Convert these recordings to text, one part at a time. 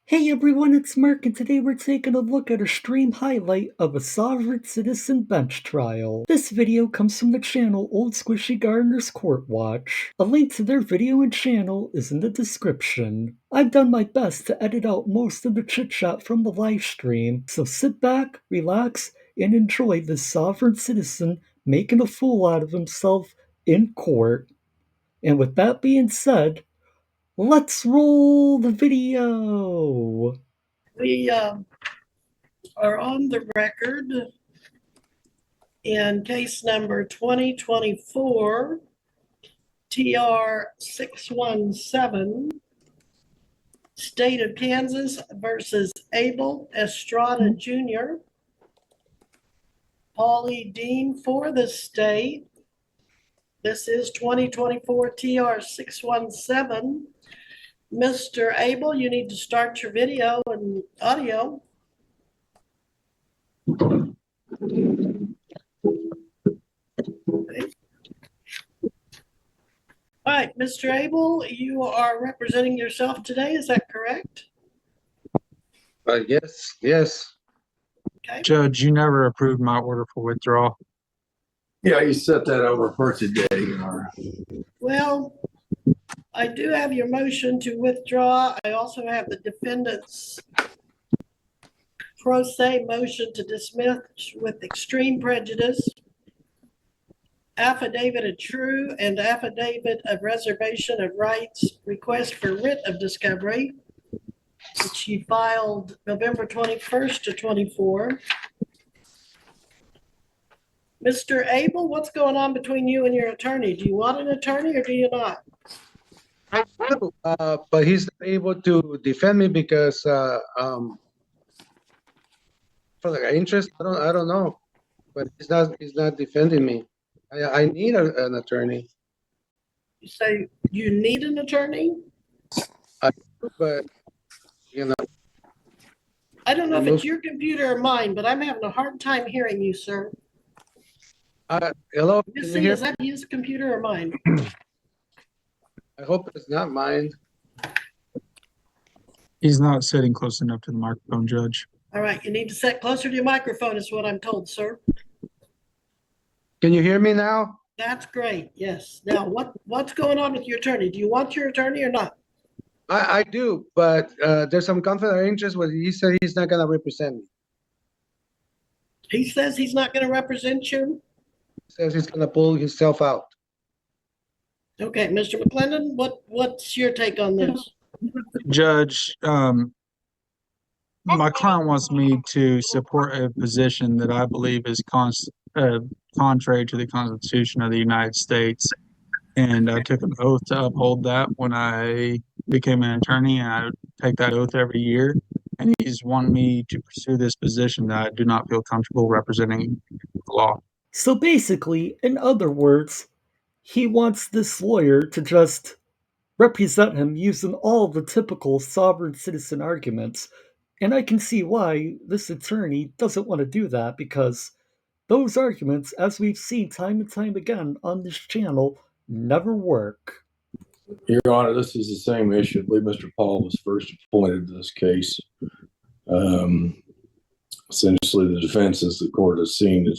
Hey everyone, it's Mark, and today we're taking a look at a stream highlight of a sovereign citizen bench trial. This video comes from the channel OldSquishyGardener's Court Watch. A link to their video and channel is in the description. I've done my best to edit out most of the chit-chat from the live stream, so sit back, relax, and enjoy this sovereign citizen making a fool out of himself in court. And with that being said, let's roll the video. We are on the record in case number 2024 TR 617, State of Kansas versus Abel Estrada Jr. Paulie Dean for the state. This is 2024 TR 617. Mr. Abel, you need to start your video and audio. Okay. All right, Mr. Abel, you are representing yourself today, is that correct? Yes. Okay. Judge, you never approved my order for withdrawal. Yeah, you set that over for today. Well, I do have your motion to withdraw. I also have the defendant's pro se motion to dismiss with extreme prejudice, affidavit of true and affidavit of reservation of rights, request for writ of discovery, which he filed November 21st to 24. Mr. Abel, what's going on between you and your attorney? Do you want an attorney or do you not? I do, but he's not able to defend me because for the interest. I don't know, but he's not defending me. I need an attorney. You say you need an attorney? But I don't know if it's your computer or mine, but I'm having a hard time hearing you, sir. hello. Missy, is that his computer or mine? I hope it's not mine. He's not sitting close enough to the microphone, Judge. All right, you need to sit closer to your microphone is what I'm told, sir. Can you hear me now? That's great, yes. Now, what's going on with your attorney? Do you want your attorney or not? I do, but there's some conflict of interest where he said he's not going to represent me. He says he's not going to represent you? He says he's going to pull himself out. Okay, Mr. McClendon, what's your take on this? Judge, my client wants me to support a position that I believe is contrary to the Constitution of the United States. And I took an oath to uphold that when I became an attorney, and I take that oath every year. And he's wanted me to pursue this position that I do not feel comfortable representing the law. So basically, in other words, he wants this lawyer to just represent him using all the typical sovereign citizen arguments. And I can see why this attorney doesn't want to do that, because those arguments, as we've seen time and time again on this channel, never work. Your Honor, this is the same issue. I believe Mr. Paul was first appointed to this case. Essentially, the defense, as the court has seen,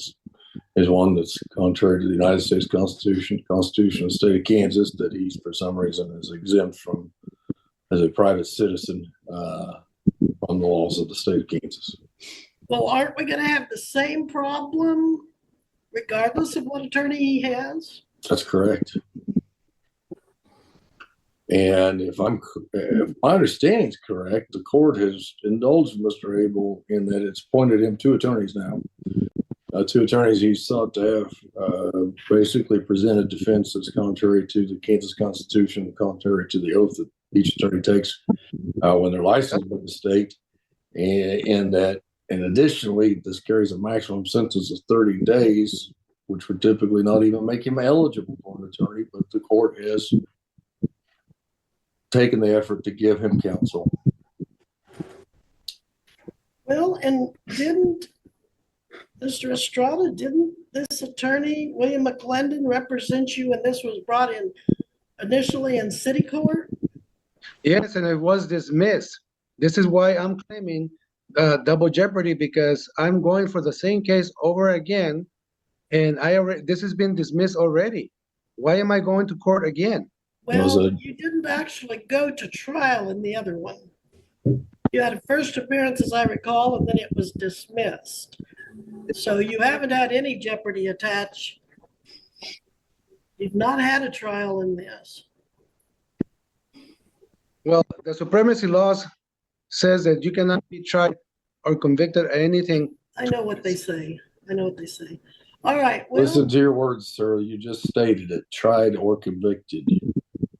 is one that's contrary to the United States Constitution, Constitution of the state of Kansas, that he's for some reason is exempt from, as a private citizen, from the laws of the state of Kansas. Well, aren't we going to have the same problem regardless of what attorney he has? That's correct. And if my understanding is correct, the court has indulged Mr. Abel in that it's appointed him two attorneys now. Two attorneys he sought to have basically presented defense that's contrary to the Kansas Constitution, contrary to the oath that each attorney takes when they're licensed by the state. And additionally, this carries a maximum sentence of 30 days, which would typically not even make him eligible for an attorney, but the court has taken the effort to give him counsel. Well, and didn't Mr. Estrada, didn't this attorney, William McClendon, represent you when this was brought in initially in city court? Yes, and it was dismissed. This is why I'm claiming double jeopardy, because I'm going for the same case over again, and this has been dismissed already. Why am I going to court again? Was Well, it- you didn't actually go to trial in the other one. You had a first appearance, as I recall, and then it was dismissed. So you haven't had any jeopardy attached. You've not had a trial in this. Well, the supremacy laws says that you cannot be tried or convicted of anything. I know what they say. I know what they say. All right, Listen well, to your words, sir. You just stated it. Tried or convicted.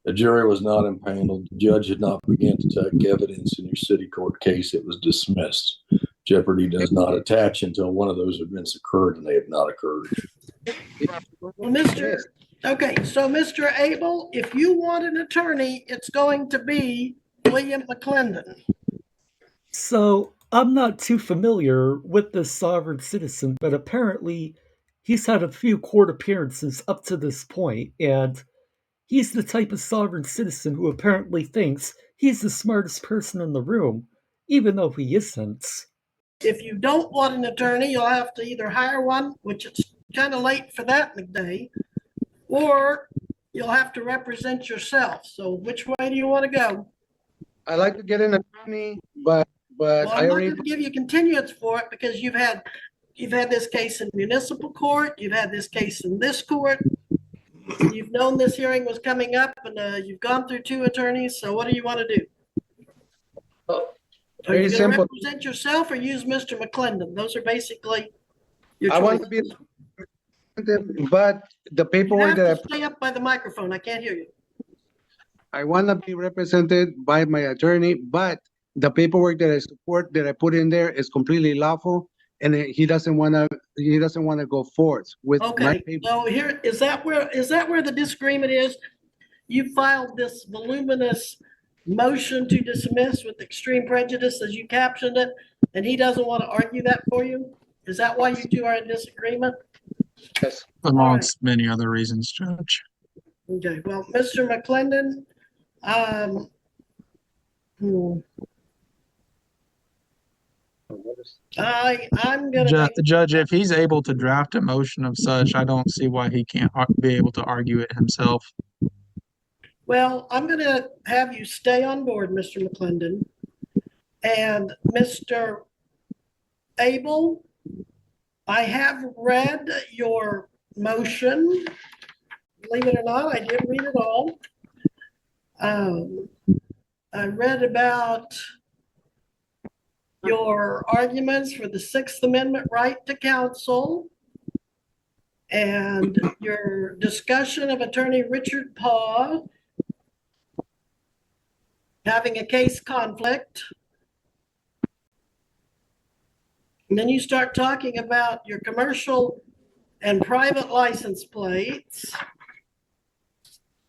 The jury was not impaneled. The judge had not begun to take evidence in your city court case. It was dismissed. Jeopardy does not attach until one of those events occurred, and they have not occurred. well, okay, so Mr. Abel, if you want an attorney, it's going to be William McClendon. So, I'm not too familiar with this sovereign citizen, but apparently he's had a few court appearances up to this point, and he's the type of sovereign citizen who apparently thinks he's the smartest person in the room, even though he isn't. If you don't want an attorney, you'll have to either hire one, which it's kind of late for that in the day, or you'll have to represent yourself. So which way do you want to go? I like to get an attorney, but Well, I I'm not already going to give you continuance for it because you've had this case in municipal court, you've had this case in this court, you've known this hearing was coming up, and you've gone through two attorneys. So what do you want to do? Are very you going to simple. represent yourself or use Mr. McClendon? Those are basically your I want to choices. be, but the You paperwork have that to stay up by the microphone. I can't hear you. I want to be represented by my attorney, but the paperwork that I support, that I put in there, is completely lawful, and he doesn't want to go forth with my Okay, paper. so here, is that where the disagreement is? You filed this voluminous motion to dismiss with extreme prejudice, as you captioned it, and he doesn't want to argue that for you? Is that why you two are in disagreement? Yes. Amongst many other reasons, Judge. Okay, well, Mr. McClendon, hmm, I'm gonna make, Judge, if he's able to draft a motion of such, I don't see why he can't be able to argue it himself. well, I'm gonna have you stay on board, Mr. McClendon. And Mr. Abel, I have read your motion. Believe it or not, I did read it all. I read about your arguments for the Sixth Amendment right to counsel and your discussion of Attorney Richard Paw having a case conflict. And then you start talking about your commercial and private license plates.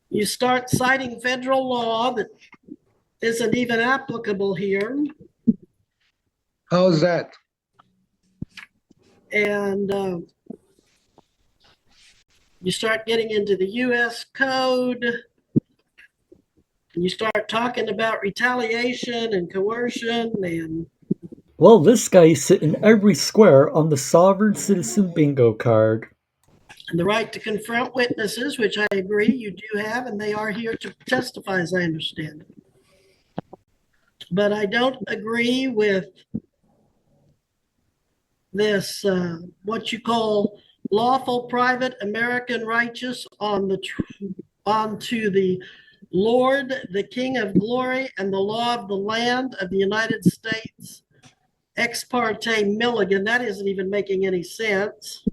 You start citing federal law that isn't even applicable here. How's that? And you start getting into the US code. And you start talking about retaliation and coercion and Well, this guy's sitting every square on the sovereign citizen bingo card. the right to confront witnesses, which I agree you do have, and they are here to testify, as I understand it. But I don't agree with this, what you call lawful private American righteous onto the Lord, the King of glory, and the law of the land of the United States, ex parte Milligan. That isn't even making any sense.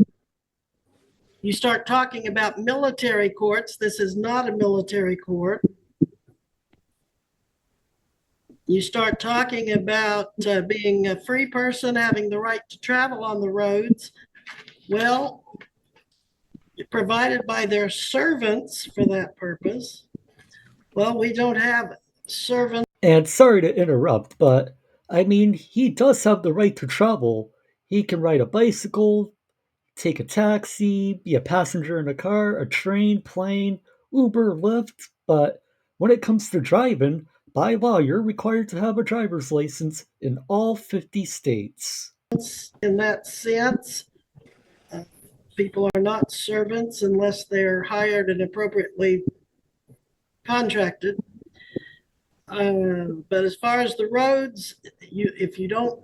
You start talking about military courts. This is not a military court. You start talking about being a free person, having the right to travel on the roads. Well, provided by their servants for that purpose. Well, we don't have servants. And sorry to interrupt, but I mean, he does have the right to travel. He can ride a bicycle, take a taxi, be a passenger in a car, a train, plane, Uber, Lyft, but when it comes to driving, By law, you're required to have a driver's license in all 50 states. In that sense, people are not servants unless they're hired and appropriately contracted. But as far as the roads, if you don't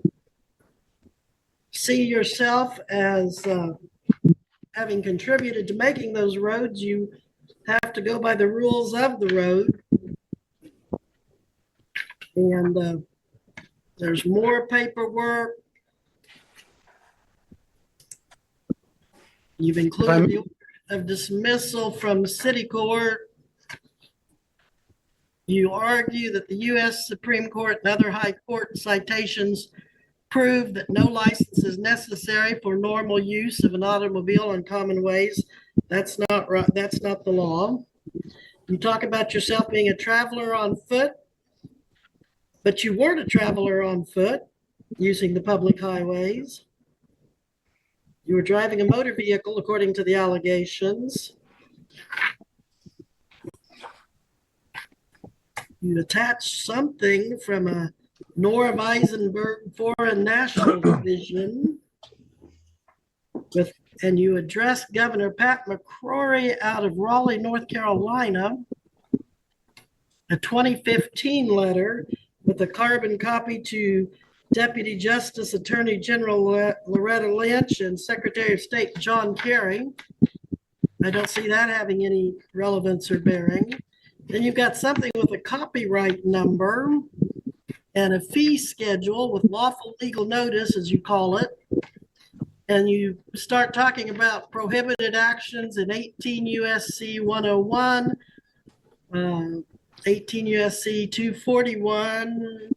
see yourself as having contributed to making those roads, you have to go by the rules of the road. And there's more paperwork. You've included the order of dismissal from city court. You argue that the U.S. Supreme Court and other high court citations prove that no license is necessary for normal use of an automobile on common ways. That's not right. That's not the law. You talk about yourself being a traveler on foot, but you weren't a traveler on foot using the public highways. You were driving a motor vehicle, according to the allegations. You attached something from a Nora Weisenberg Foreign National Division and you addressed Governor Pat McCrory out of Raleigh, North Carolina, a 2015 letter with a carbon copy to Deputy Justice Attorney General Loretta Lynch and Secretary of State John Kerry. I don't see that having any relevance or bearing. Then you've got something with a copyright number and a fee schedule with lawful legal notice, as you call it. And you start talking about prohibited actions in 18 U.S.C. 101, 18 U.S.C. 241,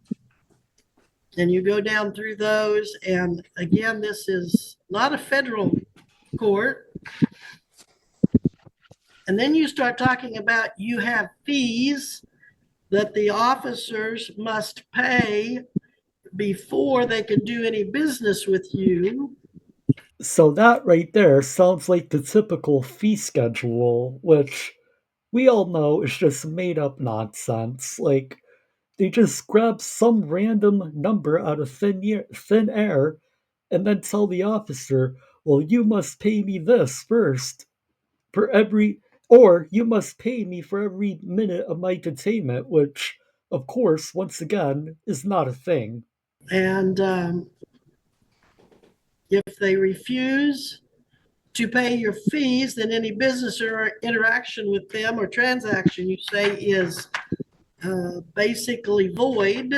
and you go down through those. And again, this is not a federal court. And then you start talking about you have fees that the officers must pay before they can do any business with you. So that right there sounds like the typical fee schedule, which we all know is just made up nonsense. Like, they just grab some random number out of thin air and then tell the officer, well, you must pay me this first for every, or you must pay me for every minute of my detainment, which, of course, once again, is not a thing. And if they refuse to pay your fees, then any business or interaction with them or transaction you say is basically void.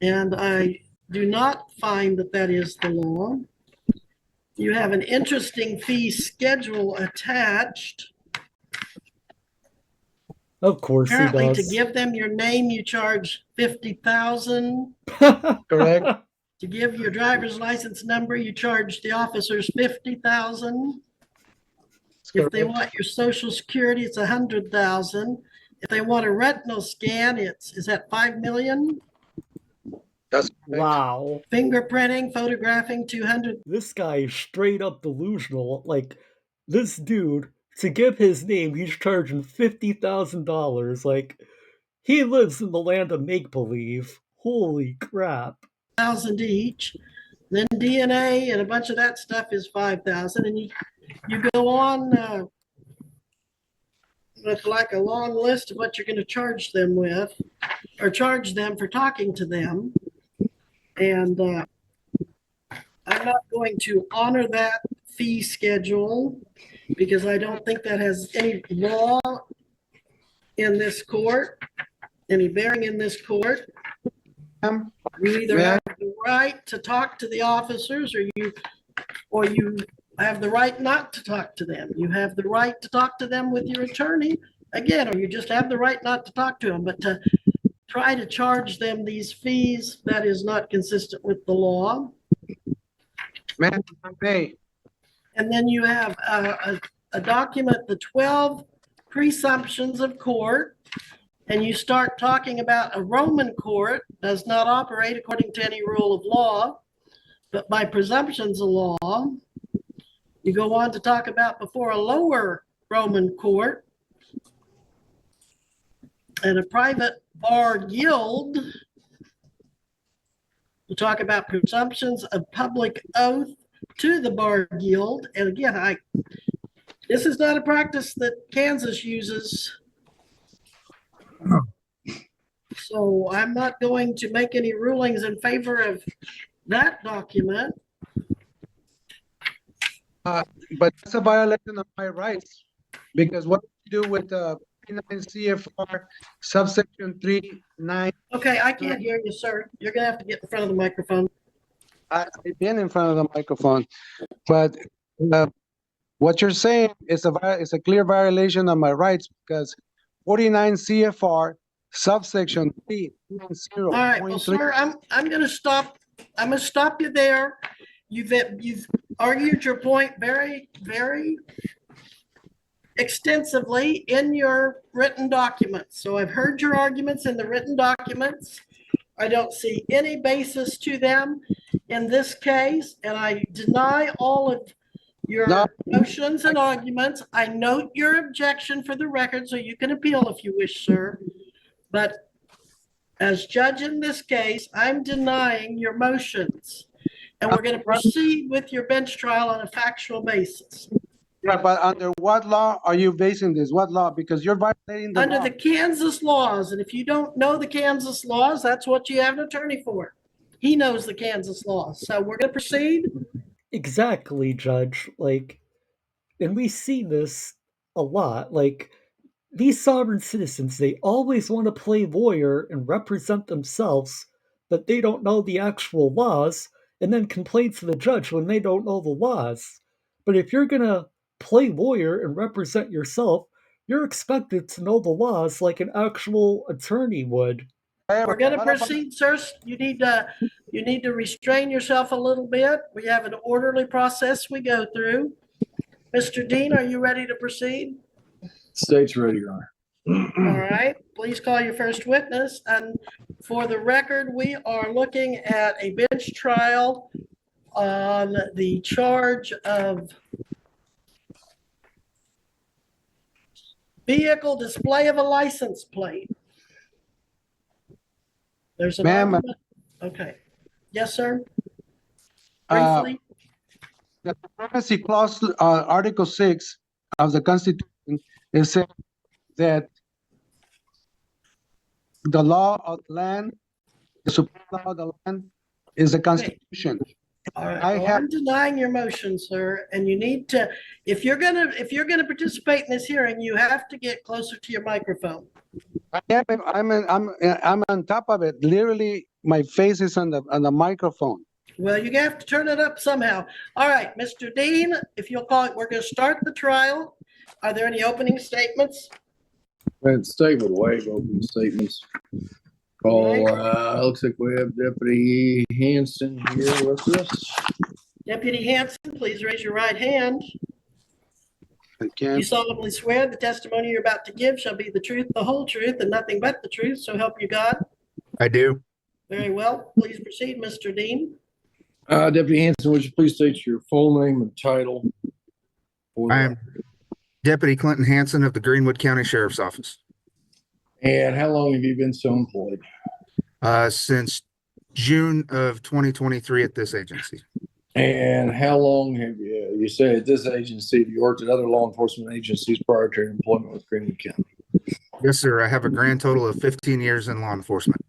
And I do not find that that is the law. You have an interesting fee schedule attached. Of course he Apparently, does. to give them your name, you charge $50,000. Correct. To give your driver's license number, you charge the officers $50,000. If they want your social security, it's $100,000. If they want a retinal scan, is that $5 million? That's correct. Wow. Fingerprinting, photographing, 200. This guy is straight up delusional. Like, this dude, to give his name, he's charging $50,000. Like, he lives in the land of make-believe. Holy crap. $1,000 each. Then DNA and a bunch of that stuff is $5,000. And you go on with like a long list of what you're going to charge them with, or charge them for talking to them. And I'm not going to honor that fee schedule because I don't think that has any law in this court, any bearing in this court. You either have the right to talk to the officers or you have the right not to talk to them. You have the right to talk to them with your attorney, again, or you just have the right not to talk to them. But to try to charge them these fees, that is not consistent with the law. Man, pay. And then you have a document, the 12 presumptions of court, and you start talking about a Roman court does not operate according to any rule of law, but by presumptions of law. You go on to talk about before a lower Roman court and a private Bar Guild. We'll talk about presumptions of public oath to the Bar Guild. And again, this is not a practice that Kansas uses. So I'm not going to make any rulings in favor of that document. But that's a violation of my rights, because what you do with 9 CFR subsection 3(9). Okay, I can't hear you, sir. You're gonna have to get in front of the microphone. I've been in front of the microphone, but what you're saying is a clear violation of my rights, because 49 CFR subsection 3.0. All right, well, sir, I'm gonna stop you there. You've argued your point very, very extensively in your written documents. So I've heard your arguments in the written documents. I don't see any basis to them in this case, and I deny all of your motions and arguments. I note your objection for the record, so you can appeal if you wish, sir. But as judge in this case, I'm denying your motions. And we're going to proceed with your bench trial on a factual basis. Yeah, but under what law are you basing this? What law? Because you're violating the Under law. the Kansas laws. And if you don't know the Kansas laws, that's what you have an attorney for. He knows the Kansas laws. So we're going to proceed. Exactly, Judge. Like, and we see this a lot. Like, these sovereign citizens, they always want to play lawyer and represent themselves, but they don't know the actual laws, and then complain to the judge when they don't know the laws. But if you're gonna play lawyer and represent yourself, you're expected to know the laws like an actual attorney would. We're going to proceed, sir. You need to restrain yourself a little bit. We have an orderly process we go through. Mr. Dean, are you ready to proceed? State's ready, Your Honor. All right, please call your first witness. And for the record, we are looking at a bench trial on the charge of vehicle display of a license plate. There's an Ma'am. argument. Okay. Yes, sir. Uh, Briefly. The privacy clause, Article 6 of the Constitution, is said that the law of the land, the supreme law of the land, is the Constitution. All right. Well, I'm denying your motion, sir, and you need to, if you're gonna participate in this hearing, you have to get closer to your microphone. I'm on top of it. Literally, my face is on the microphone. Well, you have to turn it up somehow. All right, Mr. Dean, if you'll call it, we're going to start the trial. Are there any opening statements? State would waive open statements. Call, looks like we have Deputy Hanson here with us. Deputy Hanson, please raise your right hand. Okay. You solemnly swear the testimony you're about to give shall be the truth, the whole truth, and nothing but the truth, so help you God. I do. Very well. Please proceed, Mr. Dean. Deputy Hanson, would you please state your full name and title? I am Deputy Clinton Hanson of the Greenwood County Sheriff's Office. And how long have you been so employed? Since June of 2023 at this agency. And how long have you say at this agency, have you worked at other law enforcement agencies prior to your employment with Greenwood County? Yes, sir. I have a grand total of 15 years in law enforcement.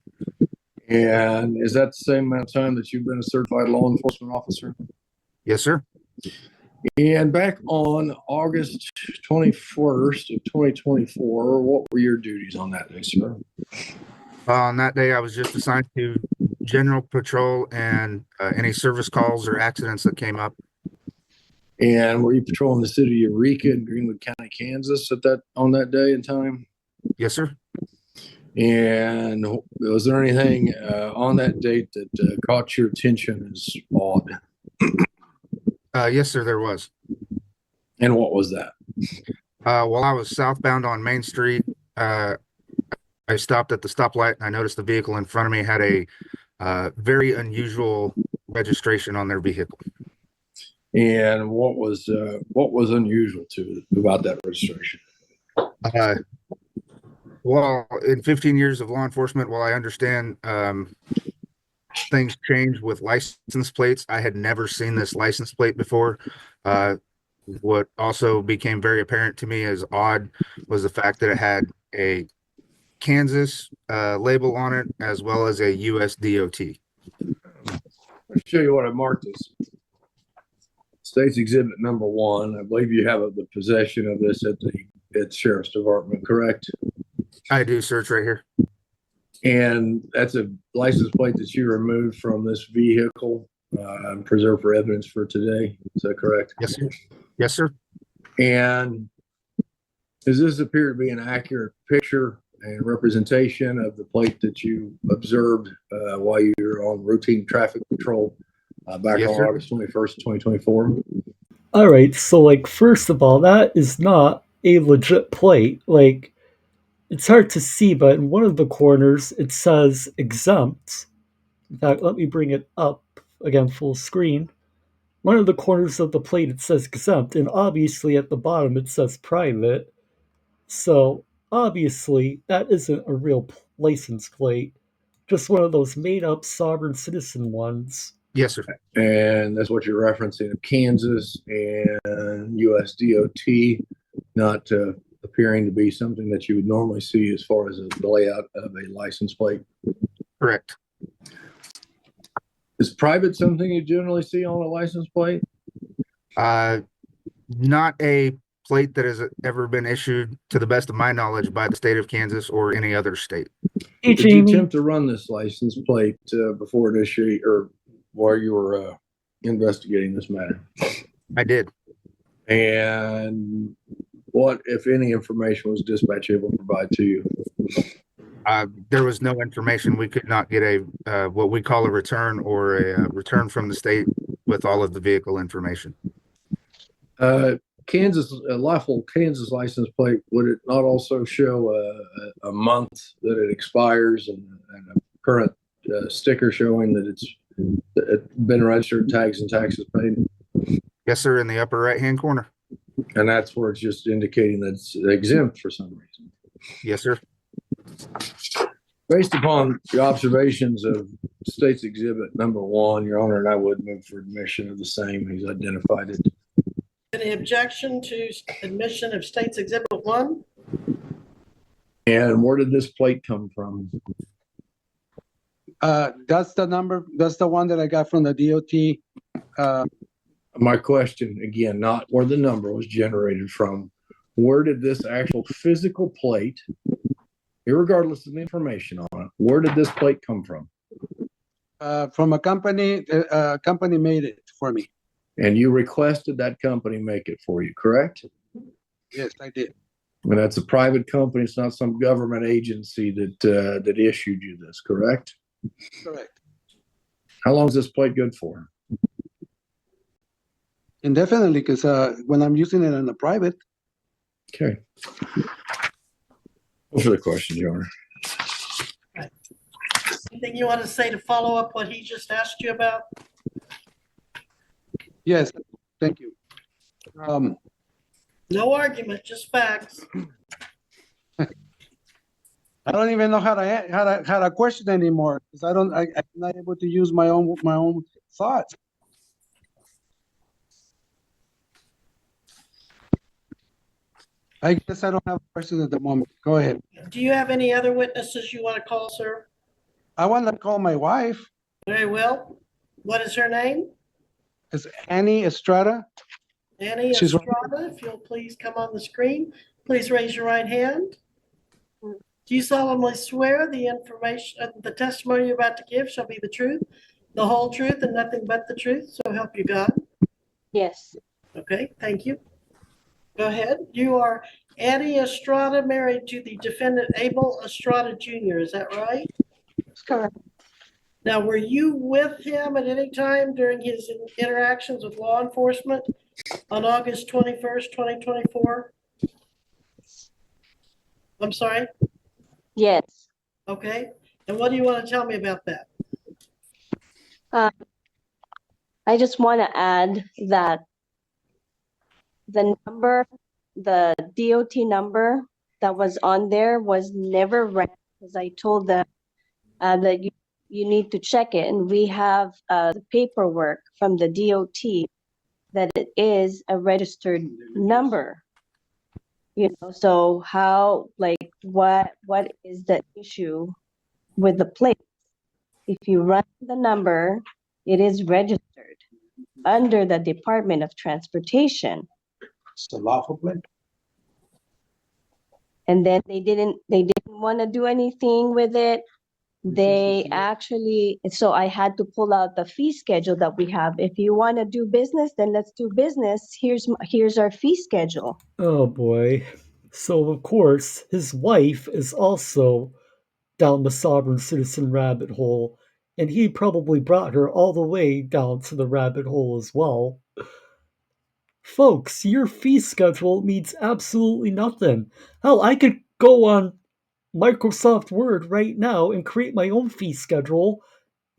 And is that the same amount of time that you've been a certified law enforcement officer? Yes, sir. And back on August 21st of 2024, what were your duties on that day, sir? On that day, I was just assigned to general patrol and any service calls or accidents that came up. And were you patrolling the city of Eureka in Greenwood County, Kansas on that day and time? Yes, sir. And was there anything on that date that caught your attention as odd? Yes, sir, there was. And what was that? While I was southbound on Main Street, I stopped at the stoplight and I noticed the vehicle in front of me had a very unusual registration on their vehicle. And what was unusual about that registration? Well, in 15 years of law enforcement, while I understand things change with license plates, I had never seen this license plate before. What also became very apparent to me as odd was the fact that it had a Kansas label on it as well as a US DOT. I'll show you what I marked as State's Exhibit number 1. I believe you have the possession of this at the Sheriff's Department, correct? I do search right here. And that's a license plate that you removed from this vehicle and preserved for evidence for today. Is that correct? Yes, sir. Yes, sir. And does this appear to be an accurate picture and representation of the plate that you observed while you were on routine traffic patrol back Yes, on sir. August 21st, 2024? All right, so like first of all, that is not a legit plate. Like it's hard to see, but in one of the corners it says exempt. In fact, let me bring it up again full screen. One of the corners of the plate it says exempt, and obviously at the bottom it says private. So obviously that isn't a real license plate, just one of those made up sovereign citizen ones. Yes, sir. And that's what you're referencing of Kansas and US DOT, not appearing to be something that you would normally see as far as the layout of a license plate. Correct. Is private something you generally see on a license plate? Not a plate that has ever been issued, to the best of my knowledge, by the state of Kansas or any other state. Hey, Did you Jamie. attempt to run this license plate before initiate or while you were investigating this matter? I did. And what, if any, information was dispatch able to provide to you? There was no information. We could not get a what we call a return or a return from the state with all of the vehicle information. Kansas, a lawful Kansas license plate, would it not also show a month that it expires and a current sticker showing that it's been registered, tags and taxes paid? Yes, sir, in the upper right-hand corner. And that's where it's just indicating that it's exempt for some reason. Yes, sir. Based upon the observations of State's Exhibit number 1, Your Honor, and I would move for admission of the same. He's identified it. Any objection to admission of State's Exhibit 1? And where did this plate come from? That's the number. That's the one that I got from the DOT. My question, again, not where the number was generated from. Where did this actual physical plate, irregardless of the information on it, where did this plate come from? From a company. Company made it for me. And you requested that company make it for you, correct? Yes, I did. And that's a private company. It's not some government agency that issued you this, correct? Correct. How long is this plate good for? Indefinitely, because when I'm using it in a private. Okay. Those are the questions, Your Honor. Anything you want to say to follow up what he just asked you about? Yes, thank you. No argument, just facts. I don't even know how to question anymore because I'm not able to use my own thoughts. I guess I don't have questions at the moment. Go ahead. Do you have any other witnesses you want to call, sir? I want to call my wife. Very well. What is her name? It's Annie Estrada. Annie She's right. Estrada, if you'll please come on the screen. Please raise your right hand. Do you solemnly swear the information, the testimony you're about to give shall be the truth, the whole truth, and nothing but the truth? So help you God. Yes, Okay, thank you. Go ahead. You are Annie Estrada, married to the defendant Abel Estrada Jr., is that right? that's correct. Now, were you with him at any time during his interactions with law enforcement on August 21st, 2024? I'm sorry? Yes. Okay. And what do you want to tell me about that? I just want to add that the DOT number that was on there was never read, because I told them that you need to check it. And we have the paperwork from the DOT that it is a registered number. So how, like, what is the issue with the plate? If you run the number, it is registered under the Department of Transportation. It's a lawful plate. And then they didn't want to do anything with it. They actually, so I had to pull out the fee schedule that we have. If you want to do business, then let's do business. Here's our fee schedule. Oh boy. So, of course, his wife is also down the sovereign citizen rabbit hole, and he probably brought her all the way down to the rabbit hole as well. Folks, your fee schedule means absolutely nothing. Hell, I could go on Microsoft Word right now and create my own fee schedule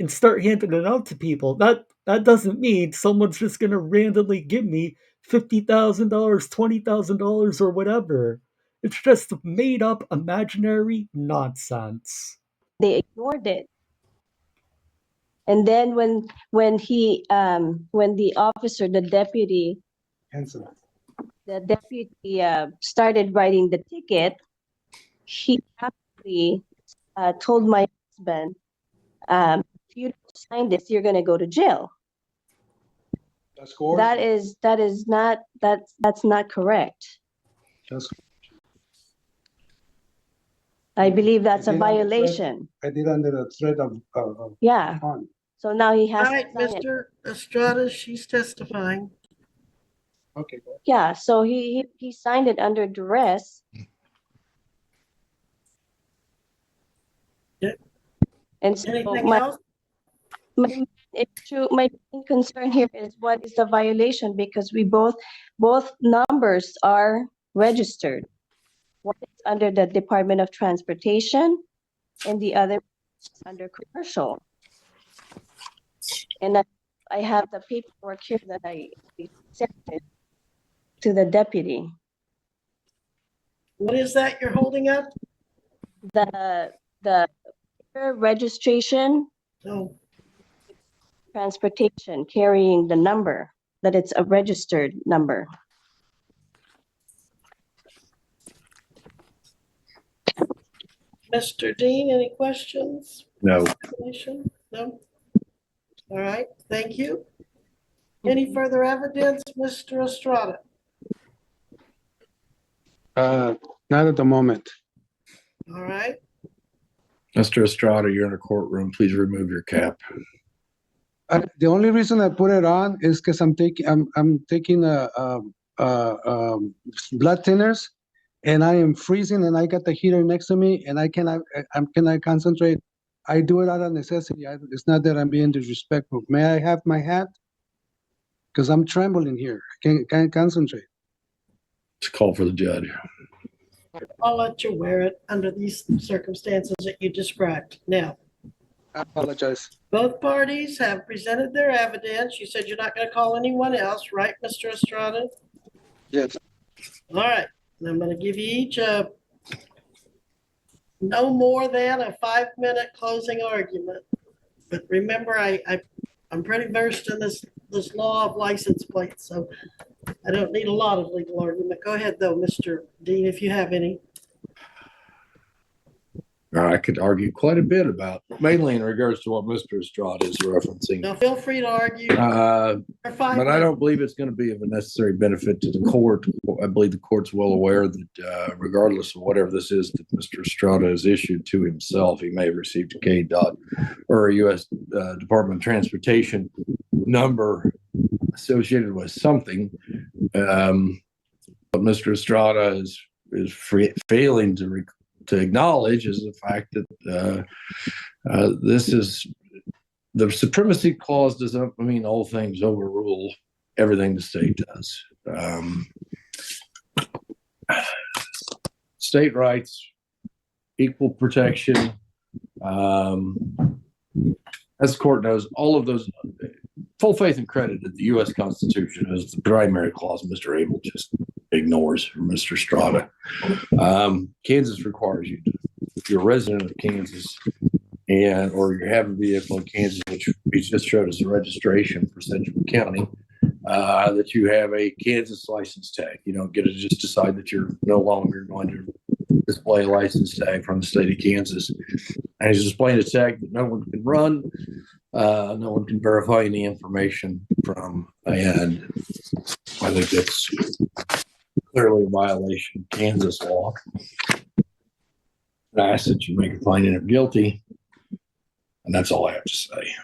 and start handing it out to people. That doesn't mean someone's just gonna randomly give me $50,000, $20,000, or whatever. It's just made up imaginary nonsense. They ignored it. And then when the officer, the deputy started writing the ticket, he actually told my husband, if you don't sign this, you're gonna go to jail. That's coercion. That's not correct. That's- I believe that's I a did under threat. violation. I did under the threat of Yeah, harm. so now he has All to right, sign it. Mr. Estrada, she's testifying. Okay, go ahead. Yeah, so he signed it under duress. Yeah. And so Anything else? my main concern here is what is the violation, because we both numbers are registered. One is under the Department of Transportation and the other is under commercial. And I have the paperwork here that I sent it to the deputy. What is that you're holding up? The registration, Oh, transportation, carrying the number, that it's a registered number. Mr. Dean, any questions? No. Information? No? All right, thank you. Any further evidence, Mr. Estrada? Not at the moment. All right, Mr. Estrada, you're in a courtroom. Please remove your cap. The only reason I put it on is because I'm taking blood thinners, and I am freezing, and I got the heater next to me, and I cannot concentrate. I do it out of necessity. It's not that I'm being disrespectful. May I have my hat? Because I'm trembling here. I can't concentrate. It's a call for the judge. I'll let you wear it under these circumstances that you described. Now, I apologize. both parties have presented their evidence. You said you're not going to call anyone else, right, Mr. Estrada? Yes. All right, and I'm going to give you each no more than a 5-minute closing argument. But remember, I'm pretty versed in this law of license plates, so I don't need a lot of legal argument. Go ahead, though, Mr. Dean, if you have any. I could argue quite a bit about, mainly in regards to what Mr. Estrada is referencing. Now, feel free to argue Uh, for 5 But I minutes. don't believe it's going to be of a necessary benefit to the court. I believe the court's well aware that regardless of whatever this is that Mr. Estrada has issued to himself, he may have received a KDOT or a U.S. Department of Transportation number associated with something. But Mr. Estrada is failing to acknowledge is the fact that this is the supremacy clause doesn't mean all things overrule everything the state does. State rights, equal protection, as the court knows, all of those, full faith and credit that the U.S. Constitution is the primary clause Mr. Abel just ignores, Mr. Strada. Kansas requires you, if you're a resident of Kansas or you have a vehicle in Kansas, which we just showed us the registration for Central County, that you have a Kansas license tag. You don't get to just decide that you're no longer going to display a license tag from the state of Kansas. And he's displaying a tag that no one can run, no one can verify any information from, and I think that's clearly a violation of Kansas law. I ask that you make a finding of guilty, and that's all I have to say.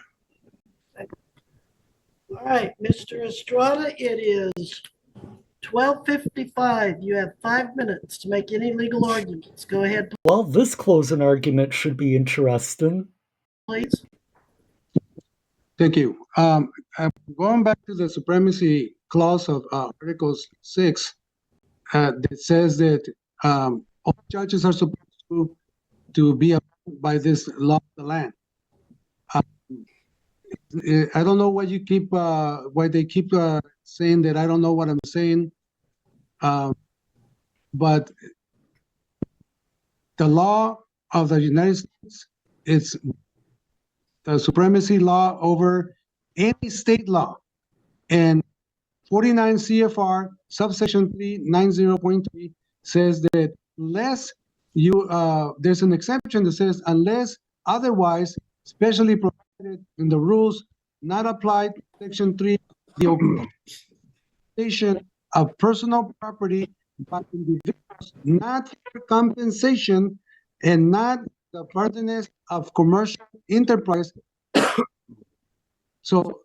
All right, Mr. Estrada, it is 12:55. You have 5 minutes to make any legal arguments. Go ahead, Well, this closing argument should be interesting. please. Thank you. Going back to the supremacy clause of Article 6, that says that all judges are supposed to be abided by this law of the land. I don't know why you keep why they keep saying that I don't know what I'm saying, but the law of the United States is the supremacy law over any state law, and 49 CFR subsection 390.3 says that unless you there's an exception that says unless otherwise specially provided in the rules not applied to section 3, the occupation of personal property by individuals not for compensation and not the furtherance of commercial enterprise. So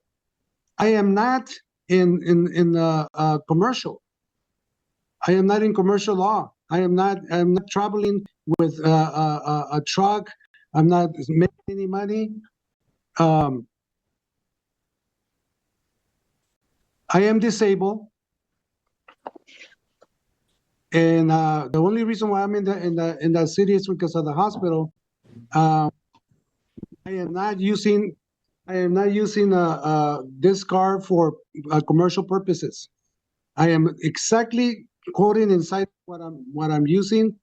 I am not in commercial. I am not in commercial law. I'm not traveling with a truck. I'm not making any money. I am disabled, and the only reason why I'm in the city is because of the hospital. I am not using this car for commercial purposes. I am exactly quoting inside what I'm using.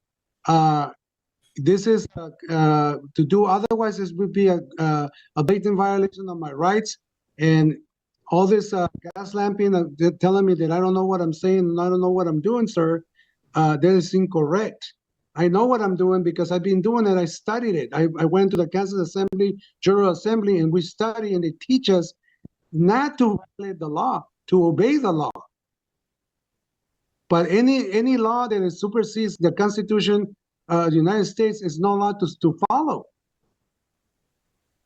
This is to do otherwise. This would be a blatant violation of my rights, and all this gas lamping, telling me that I don't know what I'm saying and I don't know what I'm doing, sir. That is incorrect. I know what I'm doing because I've been doing it. I studied it. I went to the Kansas Assembly, General Assembly, and we study, and they teach us not to violate the law, to obey the law. But any law that supersedes the Constitution of the United States is no law to follow.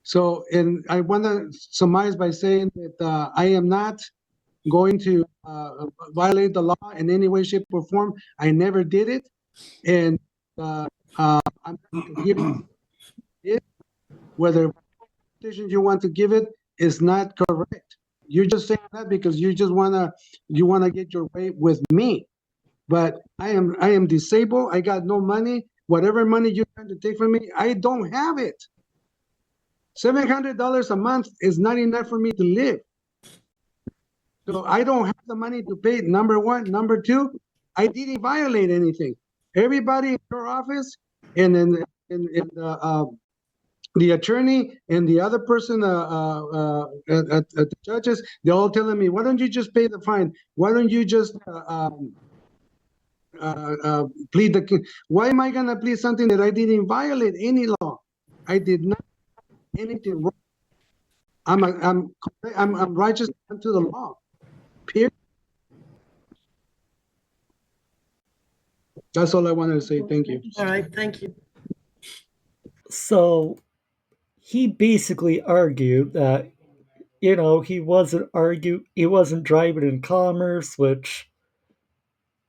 So, and I want to surmise by saying that I am not going to violate the law in any way, shape, or form. I never did it, and I'm giving it. Whether decision you want to give it is not correct. You're just saying that because you just wanna get your way with me. But I am disabled. I got no money. Whatever money you're trying to take from me, I don't have it. $700 a month is not enough for me to live. So I don't have the money to pay, number one. Number two, I didn't violate anything. Everybody in your office and in the attorney and the other person at the judges, they're all telling me, why don't you just pay the fine? Why don't you just plead the? Why am I gonna plead something that I didn't violate any law? I did not do anything wrong. I'm righteous unto the law. Period. That's all I wanted to say. Thank you. All right, thank you. So he basically argued that, he wasn't driving in commerce, which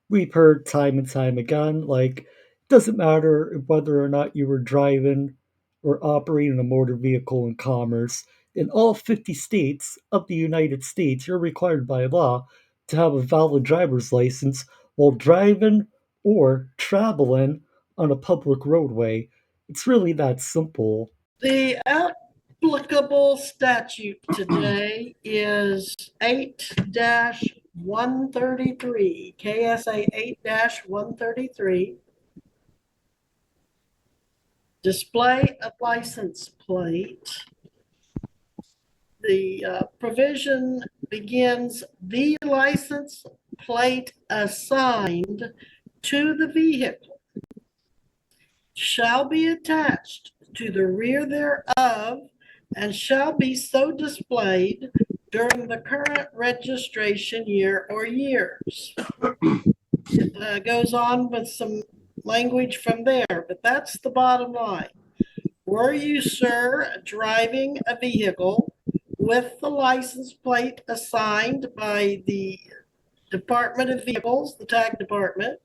we've heard time and time again. Like, it doesn't matter whether or not you were driving or operating a motor vehicle in commerce. In all 50 states of the United States, you're required by law to have a valid driver's license while driving or traveling on a public roadway. It's really that simple. The applicable statute today is 8-1 133, KSA 8-133. Display of license plate. The provision begins, the license plate assigned to the vehicle shall be attached to the rear thereof and shall be so displayed during the current registration year or years. It goes on with some language from there, but that's the bottom line. Were you, sir, driving a vehicle with the license plate assigned by the Department of Vehicles, the tag department,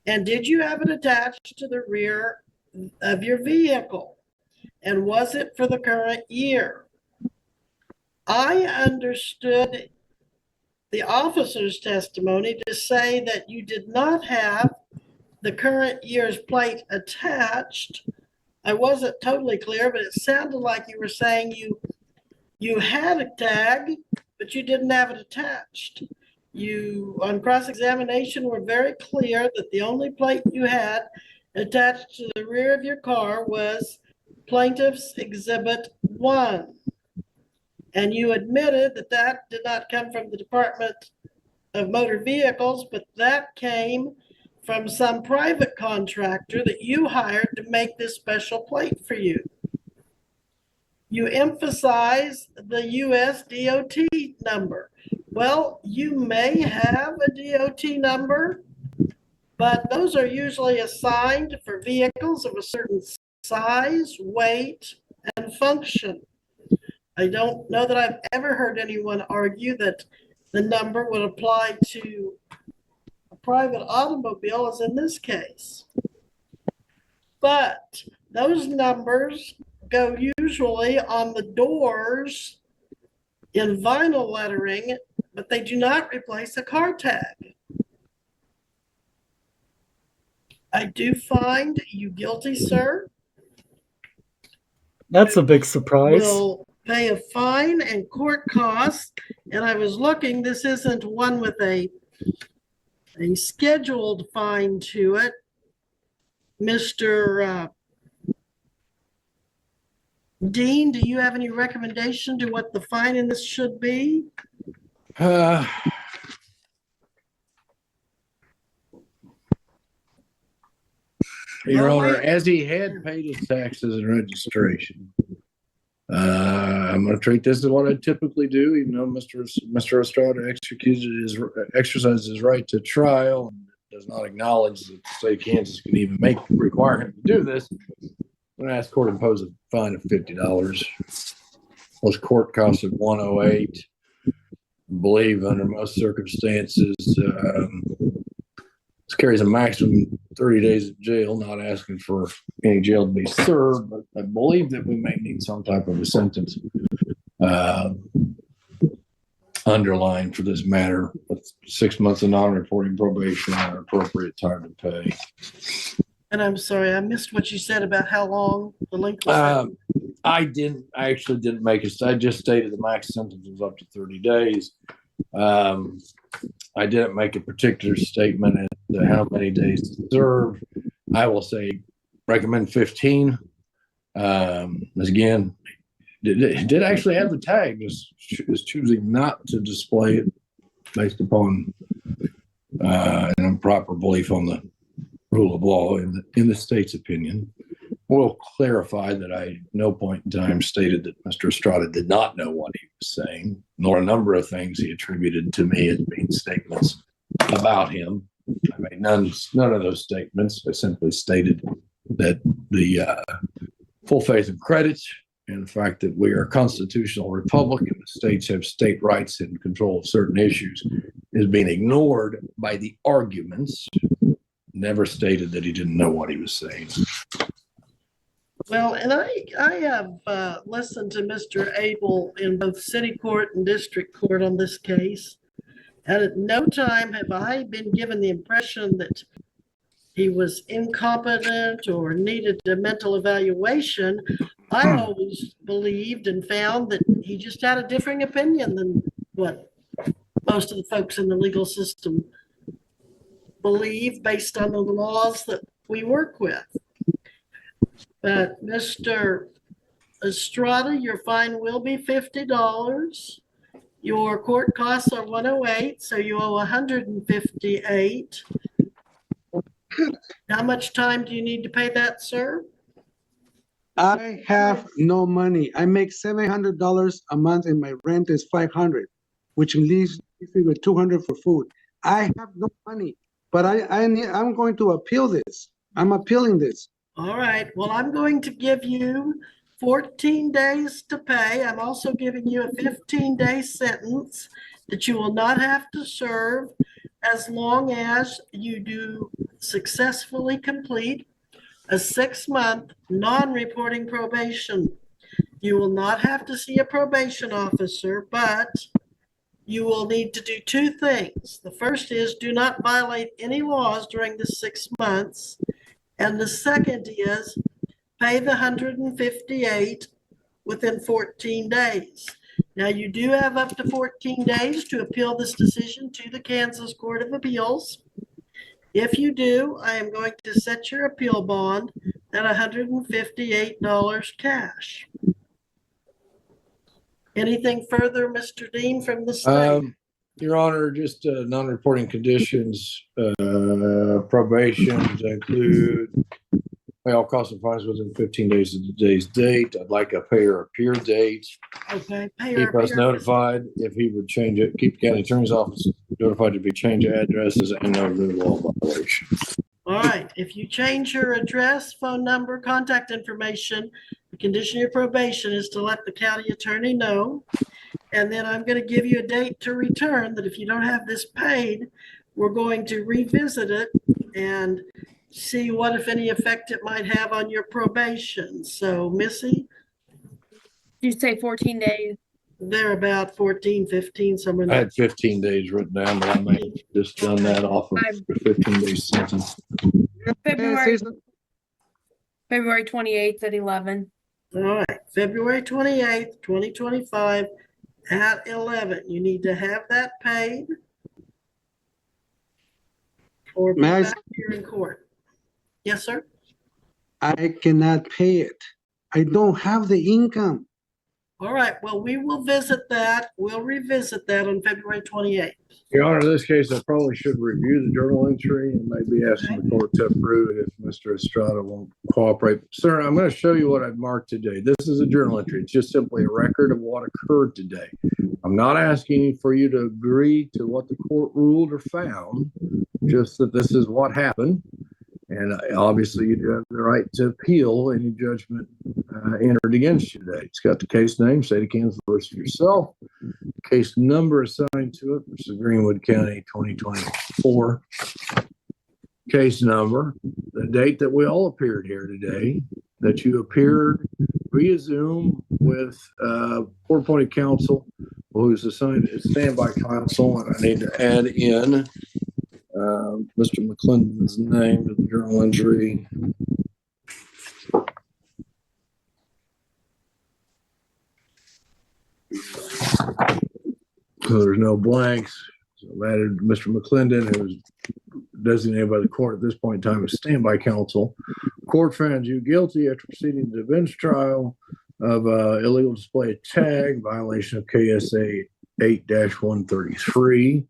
and did you have it attached to the rear of your vehicle? And was it for the current year? I understood the officer's testimony to say that you did not have the current year's plate attached. I wasn't totally clear, but it sounded like you were saying you had a tag, but you didn't have it attached. You, on cross-examination, were very clear that the only plate you had attached to the rear of your car was Plaintiff's Exhibit 1. And you admitted that that did not come from the Department of Motor Vehicles, but that came from some private contractor that you hired to make this special plate for you. You emphasize the US DOT number. Well, you may have a DOT number, but those are usually assigned for vehicles of a certain size, weight, and function. I don't know that I've ever heard anyone argue that the number would apply to a private automobile, as in this case. But those numbers go usually on the doors in vinyl lettering, but they do not replace a car tag. I do find you guilty, sir. That's a big surprise. Will pay a fine and court costs. And I was looking, this isn't one with a scheduled fine to it. Mr. Dean, do you have any recommendation to what the fine in this should be? Your Honor, as he had paid his taxes and registration, I'm going to treat this as what I typically do, even though Mr. Estrada exercises his right to trial and does not acknowledge that the state of Kansas can even require him to do this. I'm going to ask court to impose a fine of $50. Plus court costs of $108. I believe under most circumstances, this carries a maximum 30 days of jail, not asking for any jail to be served, but I believe that we may need some type of a sentence underlined for this matter, with 6 months of non-reporting probation and an appropriate time to pay. And I'm sorry, I missed what you said about how long the length was. I actually didn't make it. I just stated the max sentence was up to 30 days. I didn't make a particular statement as to how many days to serve. I will say recommend 15. Again, did actually have the tag, is choosing not to display it based upon an improper belief on the rule of law in the state's opinion. We'll clarify that I at no point in time stated that Mr. Estrada did not know what he was saying, nor a number of things he attributed to me as being statements about him. I made none of those statements. I simply stated that the full faith and credit and the fact that we are a constitutional republic and the states have state rights and control of certain issues is being ignored by the arguments. Never stated that he didn't know what he was saying. Well, and I have listened to Mr. Abel in both city court and district court on this case. And at no time have I been given the impression that he was incompetent or needed a mental evaluation. I always believed and found that he just had a differing opinion than what most of the folks in the legal system believe based on the laws that we work with. But Mr. Estrada, your fine will be $50. Your court costs are $108, so you owe $158. How much time do you need to pay that, sir? I have no money. I make $700 a month and my rent is $500, which leaves me with $200 for food. I have no money, but I'm going to appeal this. I'm appealing this. All right, well, I'm going to give you 14 days to pay. I'm also giving you a 15-day sentence that you will not have to serve as long as you do successfully complete a 6-month non-reporting probation. You will not have to see a probation officer, but you will need to do 2 things. The first is do not violate any laws during the 6 months. And the second is pay the $158 within 14 days. Now, you do have up to 14 days to appeal this decision to the Kansas Court of Appeals. If you do, I am going to set your appeal bond at $158 cash. Anything further, Mr. Dean, from the state? Your Honor, just non-reporting conditions, probation to include pay all costs and fines within 15 days of today's date. I'd like a pay or appear date. Okay. Keep us notified if he would change it. Keep the county attorney's office notified if he change addresses and no new law violations. All right. If you change your address, phone number, contact information, the condition of your probation is to let the county attorney know. And then I'm going to give you a date to return that if you don't have this paid, we're going to revisit it and see what, if any, effect it might have on your probation. So, Missy? Did you say 14 days? They're about 14, 15, somewhere in I there. had 15 days written down, but I may have just done that off of the 15-day sentence. February 28th at 11. All right, February 28th, 2025 at 11. You need to have that paid or be back here in court. Yes, sir? I cannot pay it. I don't have the income. All right, well, we will visit that. We'll revisit that on February 28th. Your Honor, in this case, I probably should review the journal entry and maybe ask the court to approve it if Mr. Estrada won't cooperate. Sir, I'm going to show you what I've marked today. This is a journal entry. It's just simply a record of what occurred today. I'm not asking for you to agree to what the court ruled or found, just that this is what happened. And obviously, you have the right to appeal any judgment entered against you today. It's got the case name, State of Kansas versus yourself. Case number assigned to it, which is Greenwood County 2024. Case number, the date that we all appeared here today, that you appeared via Zoom with court-appointed counsel who's assigned as standby counsel, and I need to add in Mr. McClendon's name to the journal entry. So there's no blanks. So I added Mr. McClendon, who was designated by the court at this point in time as standby counsel. Court found you guilty after proceeding to the bench trial of illegal display of tag, violation of KSA 8-133.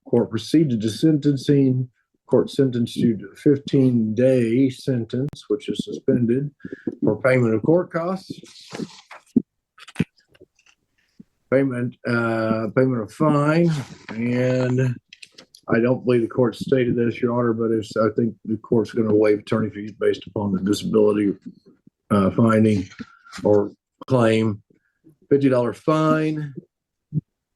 Court proceeded to sentencing. Court sentenced you to a 15-day sentence, which is suspended for payment of court costs, payment of fine, and I don't believe the court stated this, Your Honor, but I think the court's going to waive attorney fees based upon the disability finding or claim. $50 fine.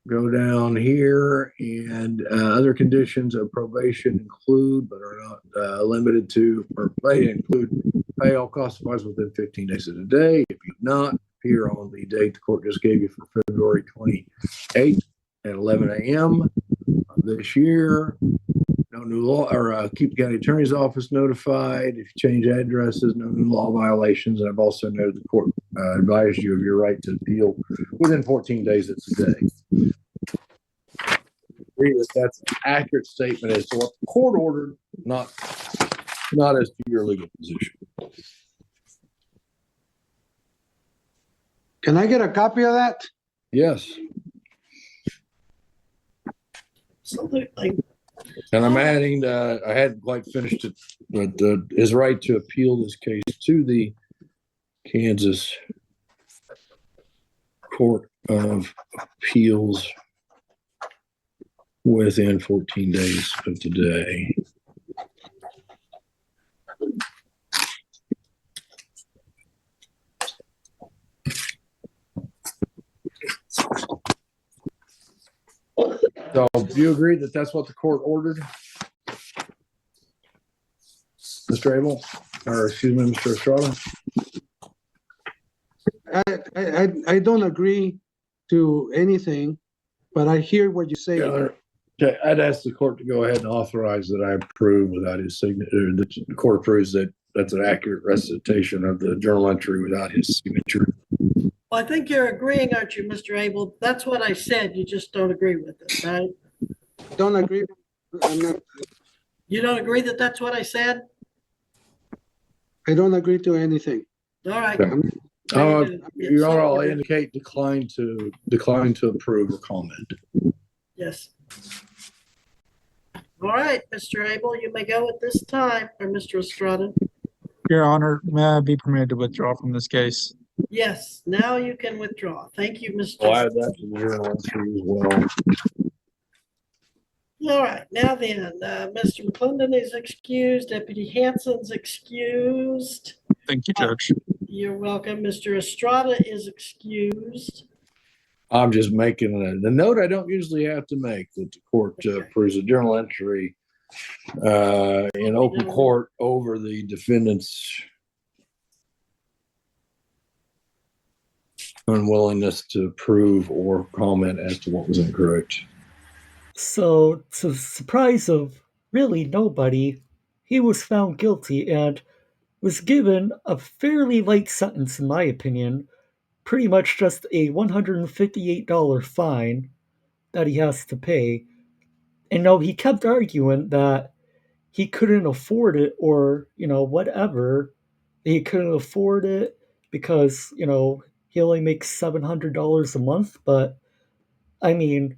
Go down here, and other conditions of probation include, but are not limited to, or may include, pay all costs and fines within 15 days of the day. If you do not appear on the date the court just gave you for February 28th at 11 a.m. this year, no new law, or keep the county attorney's office notified. If you change addresses, no new law violations. And I've also noted the court advised you of your right to appeal within 14 days of today. agree that that's an accurate statement as to what the court ordered, not as to your legal position. Can I get a copy of that? Yes, Absolutely. and I'm adding, I hadn't quite finished it, but his right to appeal this case to the Kansas Court of Appeals within 14 days of today. So do you agree that that's what the court ordered? Mr. Abel, or excuse me, Mr. Estrada? I don't agree to anything, but I hear what you say. Yeah, okay, I'd ask the court to go ahead and authorize that I approve without his signature. The court approves that that's an accurate recitation of the journal entry without his signature. Well, I think you're agreeing, aren't you, Mr. Abel? That's what I said. You just don't agree with it, right? Don't agree. I'm not, You don't agree that that's what I said? I don't agree to anything. All right. Okay. There you go. Your Honor, I'll Yes, indicate decline to approve or comment. yes. All right, Mr. Abel, you may go at this time, or Mr. Estrada. Your Honor, may I be permitted to withdraw from this case? Yes, now you can withdraw. Thank you, Mr. I'll add that to the journal entry as well. All right, now then, Mr. McClendon is excused, Deputy Hanson's excused. Thank you, Judge. You're welcome. Mr. Estrada is excused. I'm just making the note I don't usually have to make, that the court Okay. approves a journal entry in open court over the defendant's unwillingness to approve or comment as to what was incorrect. So, to the surprise of really nobody, he was found guilty and was given a fairly light sentence, in my opinion. Pretty much just a $158 fine that he has to pay. And no, he kept arguing that he couldn't afford it or, whatever. He couldn't afford it because, he only makes $700 a month. But, I mean,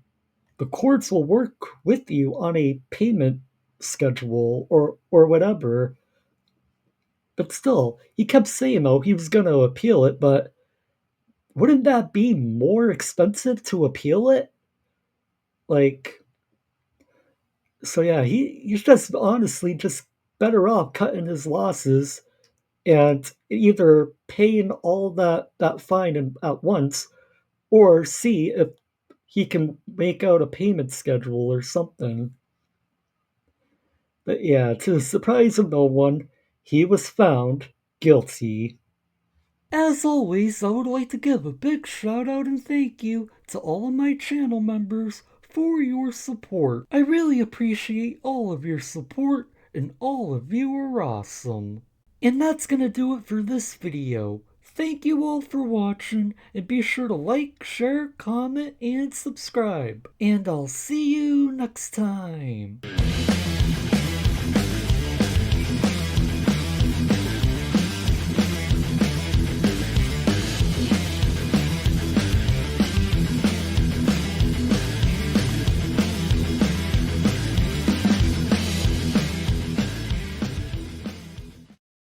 the courts will work with you on a payment schedule or whatever. But still, he kept saying, though, he was going to appeal it, but wouldn't that be more expensive to appeal it? Like, so yeah, he's just honestly just better off cutting his losses and either paying all that fine at once or see if he can make out a payment schedule or something. But yeah, to the surprise of no one, he was found guilty. As always, I would like to give a big shout out and thank you to all of my channel members for your support. I really appreciate all of your support and all of you are awesome. And that's gonna do it for this video. Thank you all for watching and be sure to like, share, comment, and subscribe. And I'll see you next time.